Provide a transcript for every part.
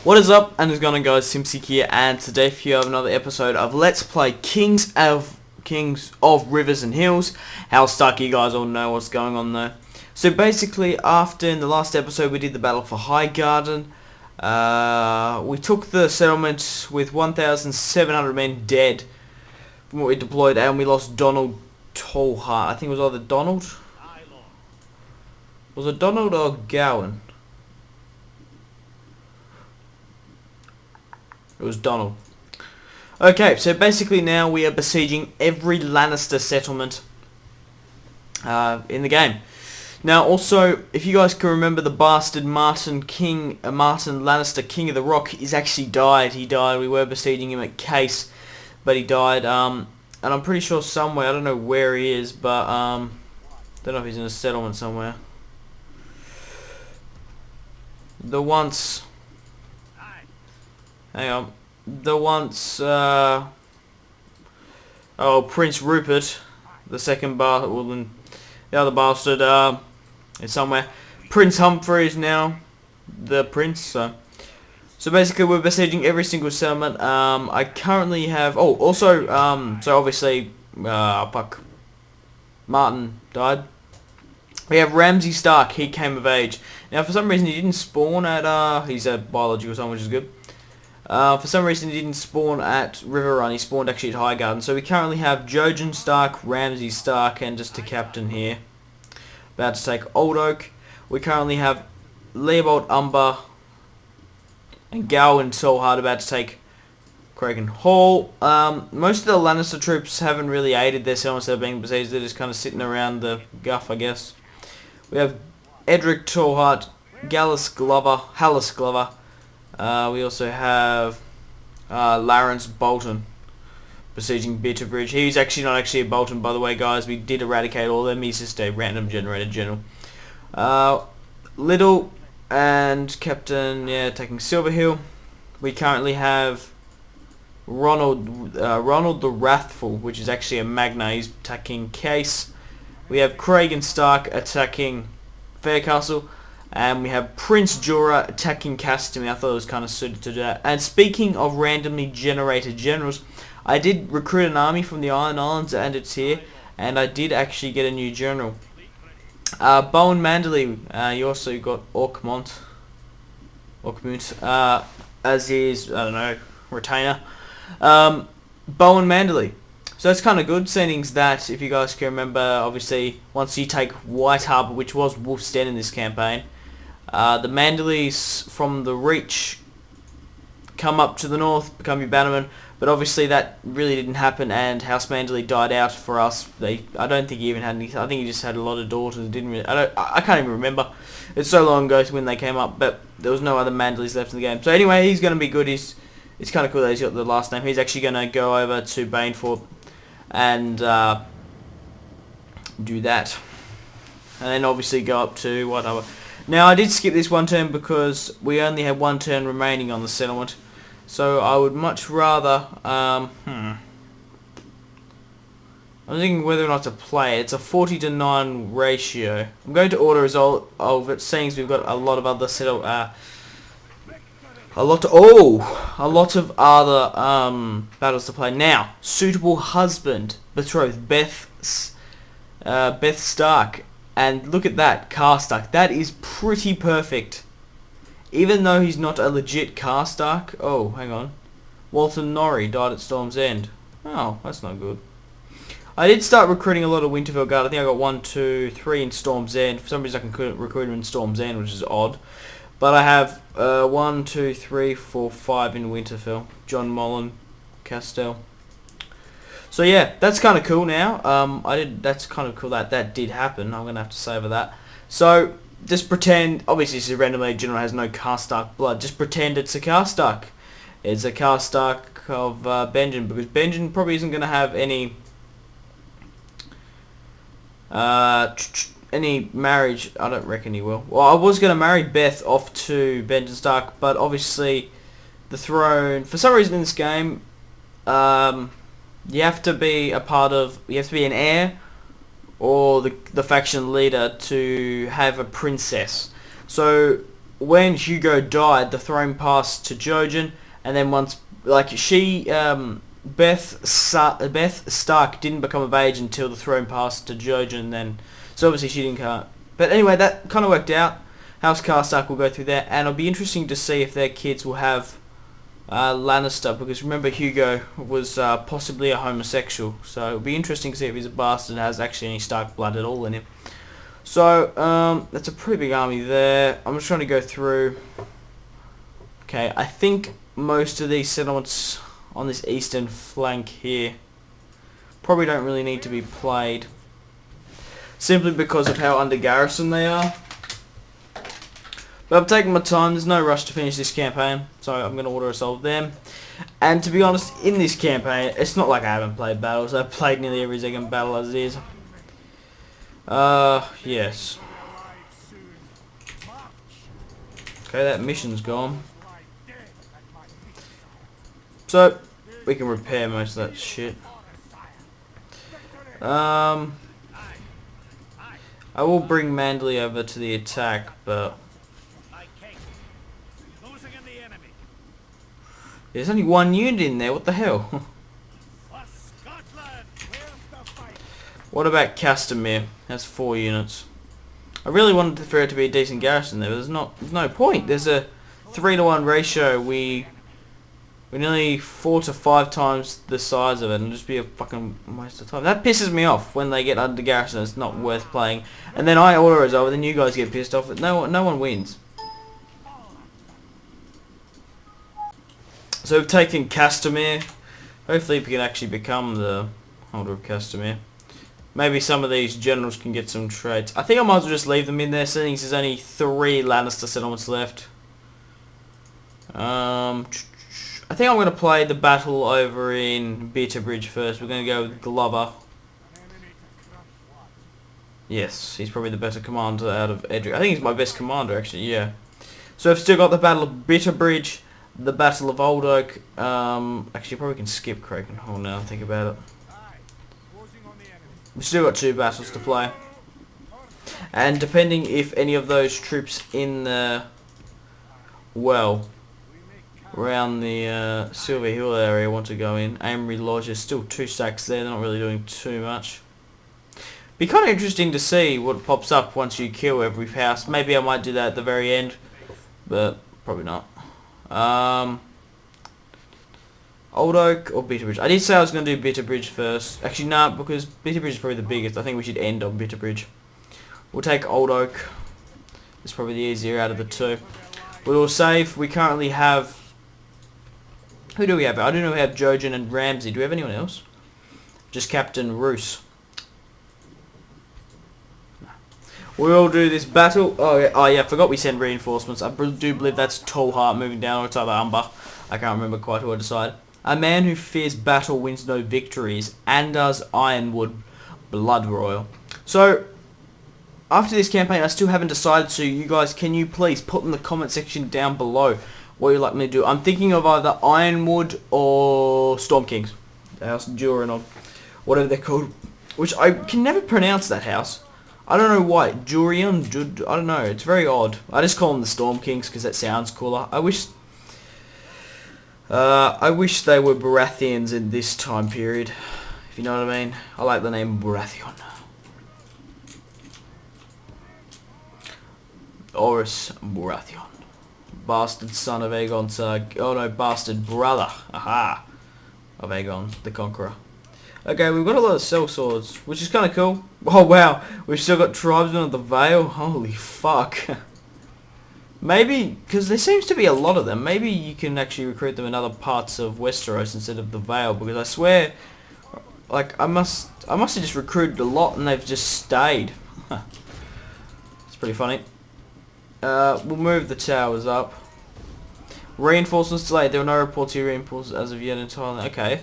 What is up, and it's going guys, Simpzy here, and today for you have another episode of Let's Play Kings of Rivers and Hills. How stuck, you guys all know what's going on there. So basically, after in the last episode we did the battle for Highgarden, we took the settlement with 1,700 men dead from what we deployed, and we lost Donald Tallheart. I think it was either Donald. Was it Donald or Gowan? It was Donald. Okay, so basically now we are besieging every Lannister settlement in the game. Now also, if you guys can remember, the bastard Martin Lannister, King of the Rock, is actually died. He died. We were besieging him at Case, but he died. And I'm pretty sure somewhere, I don't know where he is, but don't know if he's in a settlement somewhere. Hang on. Prince Rupert, the second bastard, well, then the other bastard, is somewhere. Prince Humphrey is now the prince, so basically we're besieging every single settlement. I currently have, so obviously, Martin died. We have Ramsay Stark, he came of age. Now for some reason he didn't spawn at, he's a biological son, which is good. For some reason he didn't spawn at River Run, he spawned actually at Highgarden. So we currently have Jojen Stark, Ramsay Stark, and just a captain here. About to take Old Oak. We currently have Leopold Umber and Gowan Tallheart about to take Kraken Hall. Most of the Lannister troops haven't really aided their settlements that are being besieged, they're just kind of sitting around the guff, I guess. We have Edric Tallheart, Hallis Glover. We also have Lawrence Bolton besieging Bitterbridge. He's actually not actually a Bolton, by the way, guys. We did eradicate all of them. He's just a random generated general. Little and Captain, taking Silverhill. We currently have Ronald the Wrathful, which is actually a Magna. He's attacking Case. We have Craig and Stark attacking Faircastle. And we have Prince Jorah attacking Castamere. I thought it was kind of suited to that. And speaking of randomly generated generals, I did recruit an army from the Iron Islands and it's here. And I did actually get a new general. Bowen Manderley, you also got Orkmont, as his, I don't know, retainer. Bowen Manderley. So that's kind of good, seeing that, if you guys can remember, obviously, once you take White Harbour, which was Wolf's Den in this campaign, the Manderleys from the Reach come up to the north, become your bannermen, but obviously that really didn't happen, and House Manderley died out for us. I don't think he even had any. I think he just had a lot of daughters. Didn't really. I can't even remember. It's so long ago when they came up, but there was no other Manderleys left in the game. So anyway, he's going to be good. It's kind of cool that he's got the last name. He's actually going to go over to Banefort and do that, and then obviously go up to whatever. Now I did skip this one turn because we only had one turn remaining on the settlement, so I would much rather I'm thinking whether or not to play it. It's a 40-to-9 ratio. I'm going to order result of it, seeing as we've got a lot of other a lot of other battles to play. Now, suitable husband, betrothed, Beth Stark, and look at that, Karstark. That is pretty perfect. Even though he's not a legit Karstark. Oh, hang on. Walter Norrie died at Storm's End. Oh, that's not good. I did start recruiting a lot of Winterfell Guard. I think I got 1, 2, 3 in Storm's End. For some reason I couldn't recruit him in Storm's End, which is odd. But I have 1, 2, 3, 4, 5 in Winterfell. John Mullen, Castell. So yeah, that's kind of cool now. That's kind of cool that did happen. I'm gonna have to savour that. So just pretend. Obviously, this is randomly general, has no Karstark blood. Just pretend it's a Karstark. It's a Karstark of Benjen, because Benjen probably isn't gonna have any marriage. I don't reckon he will. Well, I was going to marry Beth off to Benjen Stark, but obviously the throne, for some reason in this game, you have to be an heir or the faction leader to have a princess. So when Hugo died, the throne passed to Jojen, and then once, like, Beth Stark didn't become of age until the throne passed to Jojen, then, so obviously she didn't come. But anyway, that kind of worked out. House Karstark will go through there, and it'll be interesting to see if their kids will have Lannister, because remember Hugo was possibly a homosexual, so it'll be interesting to see if he's a bastard and has actually any Stark blood at all in him. So, that's a pretty big army there. I'm just trying to go through. Okay, I think most of these settlements on this eastern flank here probably don't really need to be played, simply because of how under garrison they are. But I'm taking my time, there's no rush to finish this campaign, so I'm going to auto-resolve them. And to be honest, in this campaign, it's not like I haven't played battles. I've played nearly every second battle as it is. Yes. Okay, that mission's gone. So, we can repair most of that shit. I will bring Manderley over to the attack, but there's only one unit in there, what the hell? What about Castamere? That's 4 units. I really wanted for it to be a decent garrison there, but there's no point. There's a 3-to-1 ratio. We're nearly 4 to 5 times the size of it, and it'll just be a fucking waste of time. That pisses me off when they get under garrison. It's not worth playing, and then I auto resolve, and then you guys get pissed off. But no one wins. So we've taken Castamere. Hopefully we can actually become the holder of Castamere. Maybe some of these generals can get some traits. I think I might as well just leave them in there, since there's only 3 Lannister settlements left. I think I'm going to play the battle over in Bitterbridge first. We're going to go with Glover. Yes, he's probably the better commander out of Edric. I think he's my best commander, actually, yeah. So I've still got the Battle of Bitterbridge, the Battle of Old Oak. Actually, probably can skip Krakenhall now and think about it. We've still got 2 battles to play. And depending if any of those troops in the, well, around the Silver Hill area want to go in. Amory Lodge, there's still 2 stacks there, they're not really doing too much. Be kind of interesting to see what pops up once you kill every house. Maybe I might do that at the very end, but probably not. Old Oak or Bitterbridge? I did say I was going to do Bitterbridge first. Actually, nah, because Bitterbridge is probably the biggest. I think we should end on Bitterbridge. We'll take Old Oak. It's probably the easier out of the 2. We'll save. We currently have... Who do we have? I don't know. We have Jojen and Ramsay. Do we have anyone else? Just Captain Roose. No. We'll do this battle. Oh yeah, I forgot we send reinforcements. I do believe that's Tall Heart moving down, or it's either Umber. I can't remember quite who I decided. A man who fears battle wins no victories. Anders Ironwood, Blood Royal. So, after this campaign, I still haven't decided, so you guys, can you please put in the comment section down below what you'd like me to do. I'm thinking of either Ironwood or Storm Kings. House Durin, or whatever they're called. Which I can never pronounce that house. I don't know why. Durian? I don't know. It's very odd. I just call them the Storm Kings because that sounds cooler. I wish they were Baratheons in this time period, if you know what I mean. I like the name Baratheon. Oris Baratheon. Bastard son of Aegon oh no, bastard brother. Aha. Of Aegon the Conqueror. Okay, we've got a lot of sellswords, which is kind of cool. Oh wow, we've still got Tribesmen of the Vale. Holy fuck. Maybe, because there seems to be a lot of them, maybe you can actually recruit them in other parts of Westeros instead of the Vale, because I swear, like, I must have just recruited a lot and they've just stayed. It's pretty funny. We'll move the towers up. Reinforcements delayed. There were no reports here reinforcements as of yet entirely. Okay,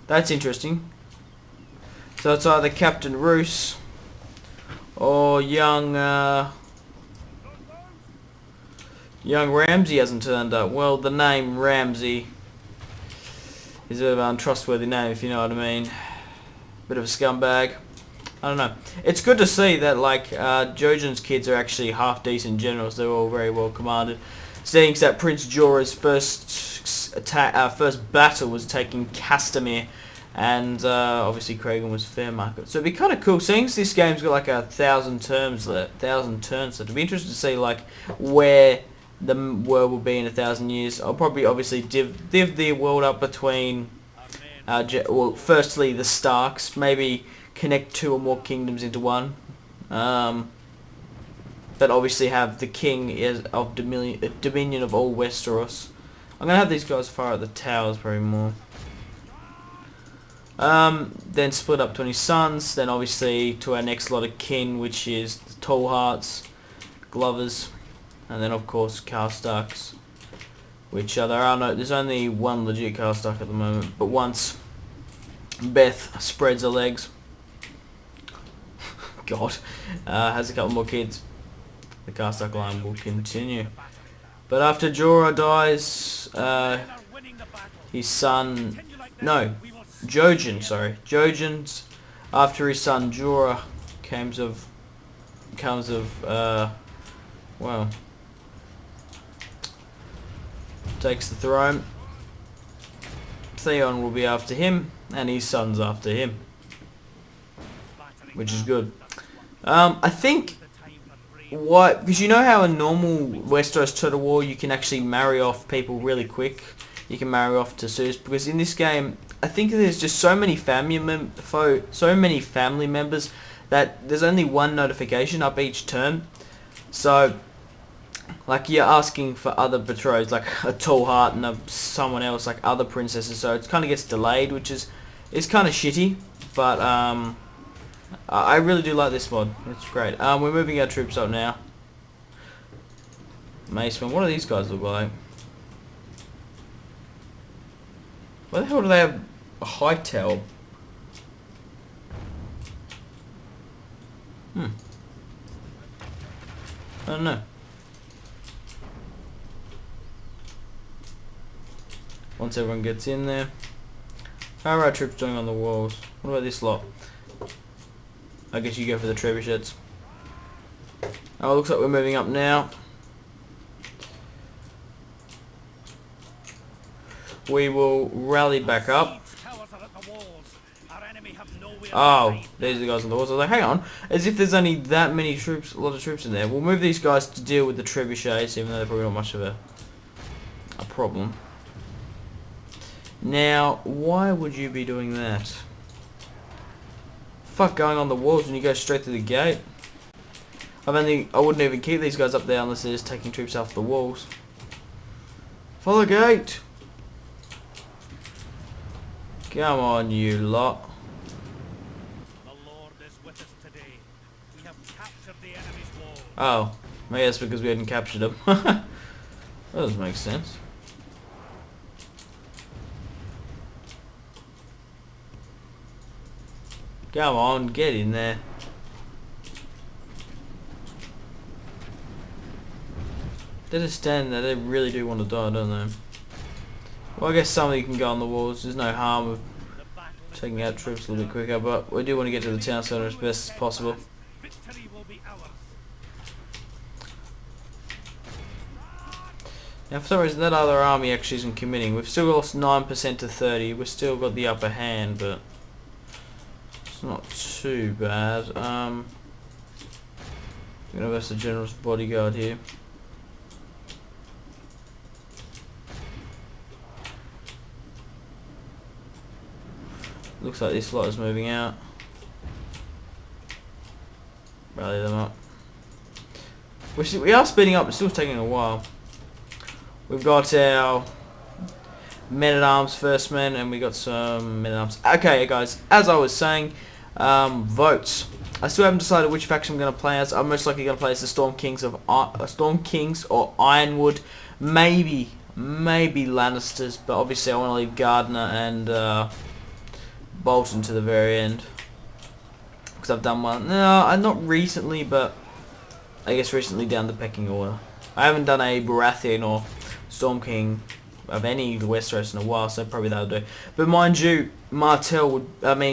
that's interesting. So it's either Captain Roose or young Ramsay hasn't turned up. Well, the name Ramsay is a bit of an untrustworthy name, if you know what I mean. Bit of a scumbag. I don't know. It's good to see that like Jojen's kids are actually half decent generals. They're all very well commanded. Seeing that Prince Jorah's first battle was taking Castamere, and obviously Kragan was Fairmarket. So it'd be kind of cool. Seeing this game's got like 1,000 turns left, 1,000 turns. So it'd be interesting to see like where the world will be in 1,000 years. I'll probably obviously div the world up between. Well, firstly the Starks, maybe connect 2 or more kingdoms into one. But obviously have the king of dominion of all Westeros. I'm gonna have these guys fire at the towers probably more. Then split up 20 sons. Then obviously to our next lot of kin, which is the Tall Hearts, Glovers, and then of course Karstarks. Which there's only one legit Karstark at the moment, but once Beth spreads her legs, God, has a couple more kids, the Karstark line will continue. But after Jorah dies, his son, Jojen's, after his son Jorah takes the throne, Theon will be after him, and his son's after him, which is good. I think because you know how in normal Westeros Total War you can actually marry off people really quick. You can marry off to suitors, because in this game I think there's just so many family members that there's only one notification up each turn. So like you're asking for other betrothed, like a Tall Heart and someone else, like other princesses, so it kind of gets delayed, which is kind of shitty. But I really do like this mod. It's great. We're moving our troops up now. Macemen, what do these guys look like? Why the hell do they have a high tail? I don't know. Once everyone gets in there. How are our troops doing on the walls? What about this lot? I guess you go for the trebuchets. Oh, it looks like we're moving up now. We will rally back up. Oh, these are the guys on the walls. I was like, hang on, as if there's only that many troops, a lot of troops in there. We'll move these guys to deal with the trebuchets, even though they're probably not much of a problem. Now, why would you be doing that? Fuck going on the walls when you go straight to the gate. I wouldn't even keep these guys up there unless they're just taking troops off the walls. Follow the gate. Come on, you lot. The Lord is with us today. We have captured the enemy's walls. Oh, maybe that's because we hadn't captured them. That doesn't make sense. Come on, get in there. They just stand there, they really do want to die, don't they? Well, I guess some of you can go on the walls. There's no harm of taking out troops a little bit quicker, but we do want to get to the town centre as best as possible. Now, for some reason, that other army actually isn't committing. We've still lost 9% to 30. We've still got the upper hand, but it's not too bad. I'm gonna have the general's bodyguard here. Looks like this lot is moving out. Rally them up. We are speeding up, it's still taking a while. We've got our men-at-arms first men, and we got some men-at-arms. Okay, guys, as I was saying, votes. I still haven't decided which faction I'm going to play as. I'm most likely going to play as the Storm Kings or Ironwood. Maybe Lannisters, but obviously I want to leave Gardner and Bolton to the very end, because I've done one. No, not recently, but I guess recently down the pecking order. I haven't done a Baratheon or Storm King of any Westeros in a while, so probably that'll do. But mind you, Martell would,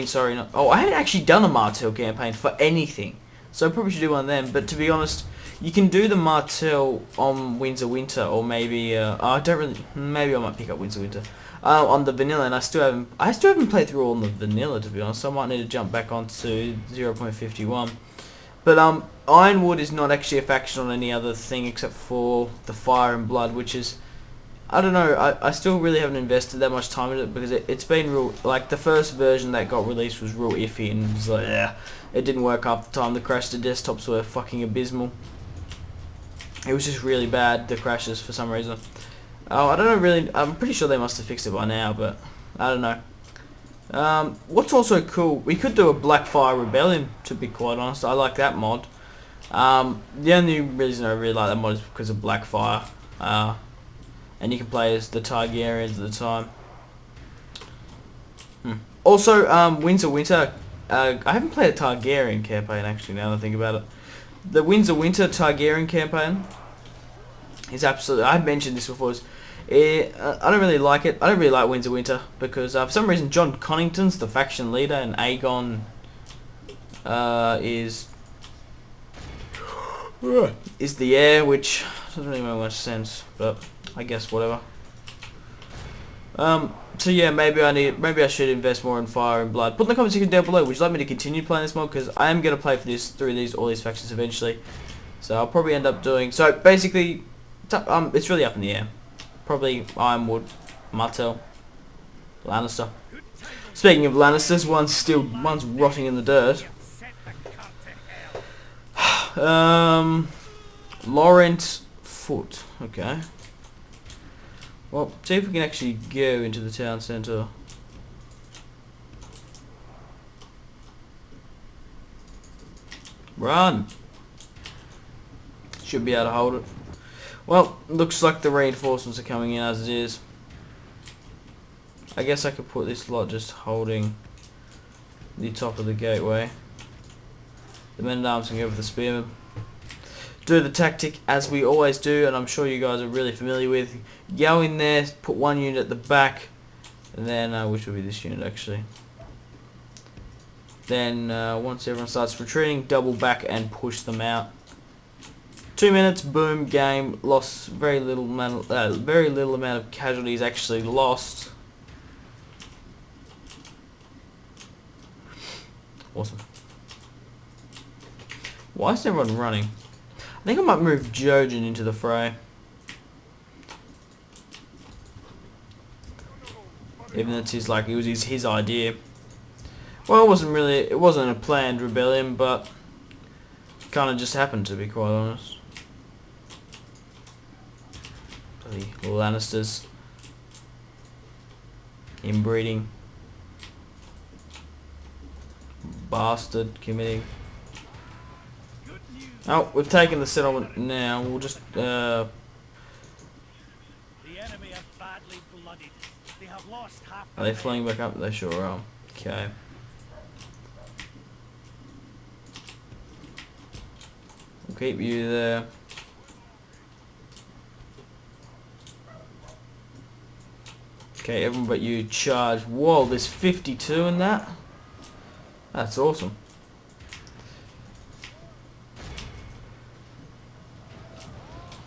sorry, not, oh, I haven't actually done a Martell campaign for anything, so I probably should do one of them, but to be honest, you can do the Martell on Winds of Winter, or maybe, I don't really, maybe I might pick up Winds of Winter, on the vanilla, and I still haven't played through all on the vanilla, to be honest, so I might need to jump back onto 0.51. But Ironwood is not actually a faction on any other thing except for the Fire and Blood, which is, I don't know, I still really haven't invested that much time in it because it's been real, like the first version that got released was real iffy and it was like, yeah, it didn't work half the time. The crash to desktops were fucking abysmal. It was just really bad, the crashes, for some reason. Oh, I don't know really, I'm pretty sure they must have fixed it by now, but I don't know. What's also cool, we could do a Blackfire Rebellion, to be quite honest. I like that mod. The only reason I really like that mod is because of Blackfire. And you can play as the Targaryens at the time. Also, Winds of Winter. I haven't played a Targaryen campaign actually, now that I think about it. The Winds of Winter Targaryen campaign is absolutely, I've mentioned this before, I don't really like it. I don't really like Winds of Winter because for some reason John Connington's the faction leader and Aegon is the heir, which doesn't really make much sense, but I guess whatever. So yeah, maybe I should invest more in Fire and Blood. Put in the comment section down below, would you like me to continue playing this mod? Because I am going to play through all these factions eventually. So I'll probably end up doing, so basically, it's really up in the air. Probably Ironwood, Martell, Lannister. Speaking of Lannisters, one's rotting in the dirt. Laurent Foot, okay. Well, see if we can actually go into the town centre. Run! Should be able to hold it. Well, looks like the reinforcements are coming in as it is. I guess I could put this lot just holding the top of the gateway. The men-at-arms can go with the spearmen. Do the tactic as we always do, and I'm sure you guys are really familiar with. Go in there, put one unit at the back, and then, which will be this unit actually. Then, once everyone starts retreating, double back and push them out. 2 minutes, boom, game, lost, very little amount of casualties actually lost. Awesome. Why is everyone running? I think I might move Jojen into the fray. Even though it was his idea. Well, it wasn't a planned rebellion, but kind of just happened, to be quite honest. The Lannisters. Inbreeding. Bastard committing. Oh, we've taken the settlement now. We'll just The enemy are badly blooded. They have lost half. Are they flying back up? They sure are. Okay. We'll keep you there. Okay, everyone but you charge. Whoa, there's 52 in that? That's awesome.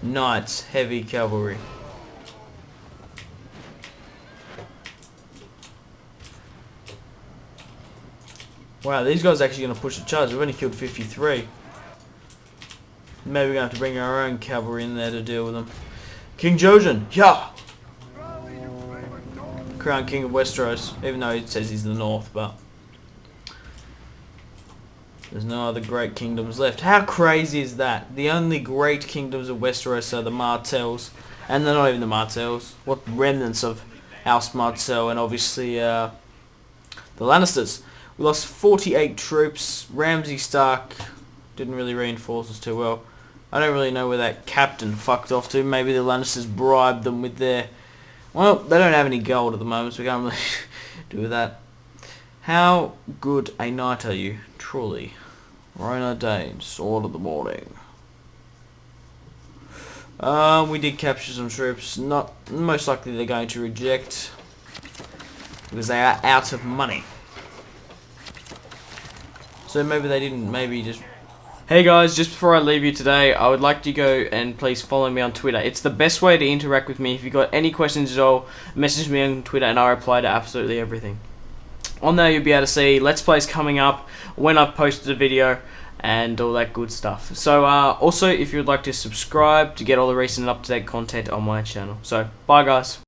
Knights, heavy cavalry. Wow, these guys are actually going to push the charge. We've only killed 53. Maybe we're going to have to bring our own cavalry in there to deal with them. King Jojen, yeah! Crown King of Westeros, even though he says he's the north, but there's no other great kingdoms left. How crazy is that? The only great kingdoms of Westeros are the Martells, and they're not even the Martells. What remnants of House Martell, and obviously the Lannisters. We lost 48 troops. Ramsay Stark didn't really reinforce us too well. I don't really know where that captain fucked off to. Maybe the Lannisters bribed them with their... Well, they don't have any gold at the moment, so we can't really do with that. How good a knight are you, truly. Rona Dane, Sword of the Morning. We did capture some troops. Not most likely they're going to reject because they are out of money. So maybe they didn't. Maybe just. Hey guys, just before I leave you today, I would like to go and please follow me on Twitter. It's the best way to interact with me. If you've got any questions at all, message me on Twitter and I reply to absolutely everything. On there you'll be able to see Let's Plays coming up, when I've posted a video, and all that good stuff. So also, if you'd like to subscribe to get all the recent and up-to-date content on my channel. So, bye guys.